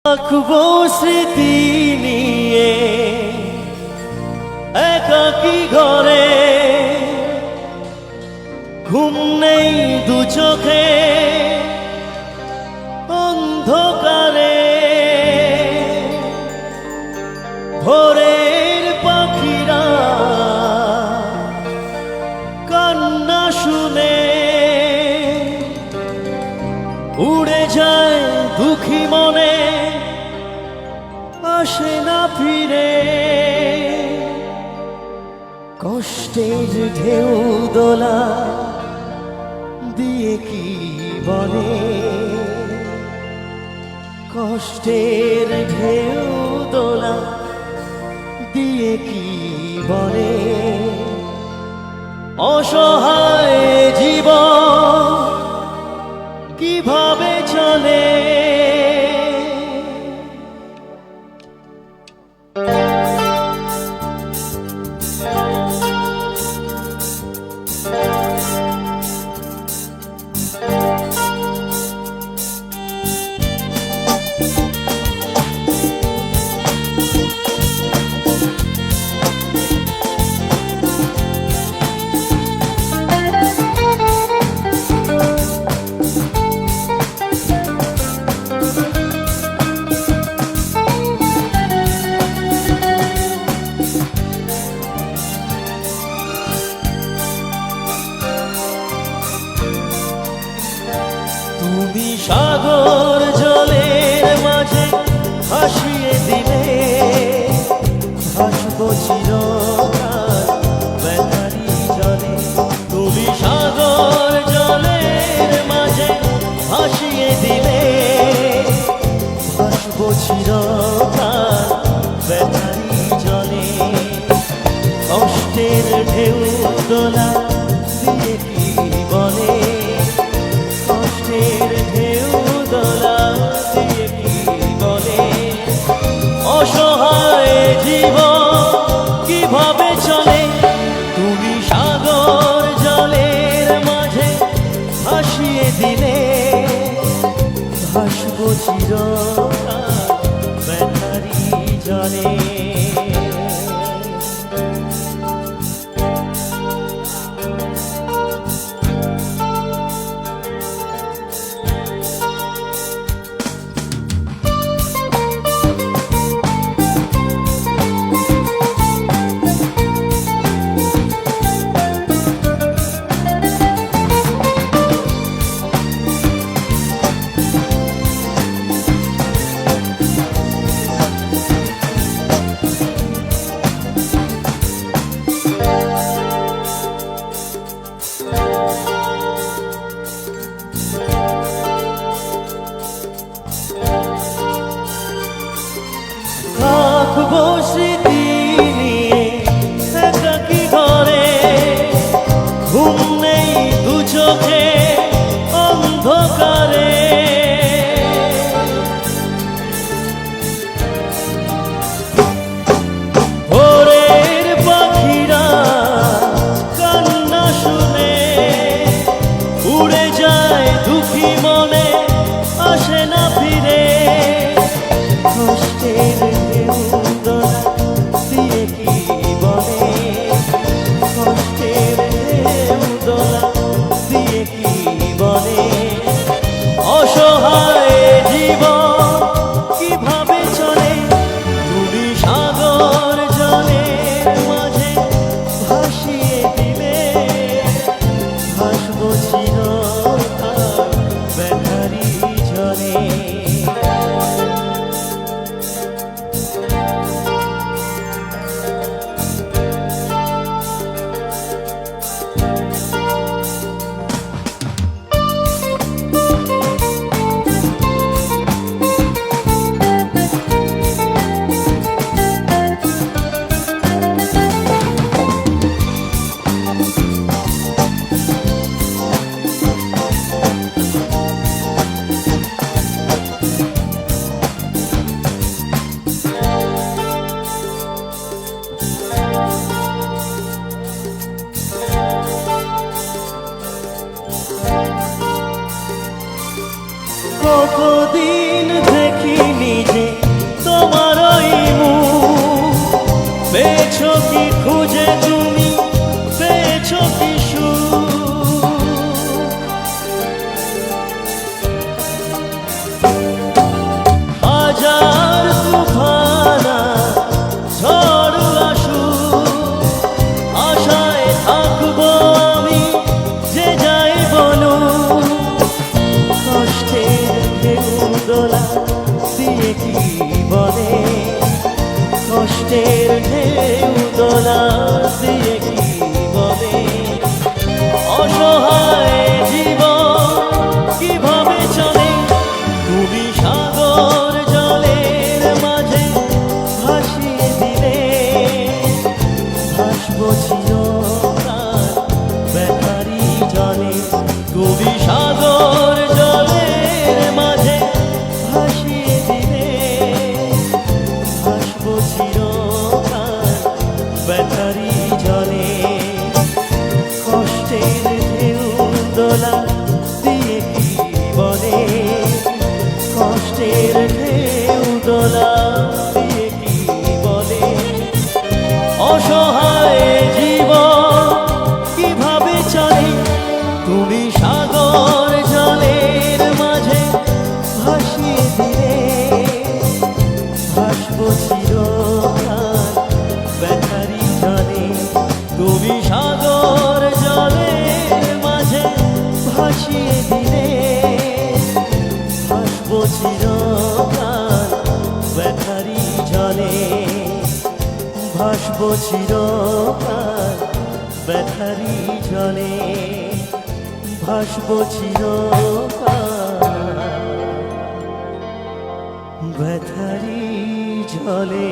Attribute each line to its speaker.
Speaker 1: রাখবো স্মৃতি নিয়ে একাকী ঘরে, ঘুম নেই দু চোখে অন্ধকারে। ভোরের পাখিরা কান্না শুনে উড়ে যায় দুঃখী মনে, আসে না ফিরে। কষ্টের ঢেউ দোলা দিয়ে কি বলে, কষ্টের ঢেউ দোলা দিয়ে কি বলে। অসহায় জীবন কিভাবে চলে। তুমি সাগর জলের মাঝে ভাসিয়ে দিলে, ভাসবো চিরকাল বেতারি জলে। তুমি সাগর জলের মাঝে ভাসিয়ে দিলে, ভাসবো চিরকাল বেতারি জলে। কষ্টের ঢেউ দোলা দিয়ে কি বলে, কষ্টের ঢেউ দোলা দিয়ে কি বলে। অসহায় জীবন কিভাবে চলে। তুমি সাগর জলের মাঝে ভাসিয়ে দিলে, ভাসবো চিরকাল বেতারি জলে। দোলা দিয়ে কি বলে অসহায় জীবন কিভাবে চলে তুমি সাগর জলের মাঝে ভাসিয়ে দিলে ভাসবো চিরকাল ব্যথারি জলে তুমি সাগর জলের মাঝে ভাসিয়ে দিলে ভাসবো চিরকাল ব্যথারি জলে কষ্টের ঢেউ দোলা দিয়ে কি বলে কষ্টের ঢেউ দোলা দিয়ে কি বলে অসহায় জীবন কিভাবে চলে তুমি সাগর জলের মাঝে ভাসিয়ে দিলে ভাসবো চিরকাল ব্যথারি জলে তুমি সাগর জলের মাঝে ভাসিয়ে দিলে ভাসবো চিরকাল ব্যথারি জলে ভাসবো চিরকাল ব্যথারি জলে ভাসবো চিরকাল ব্যথারি জলে।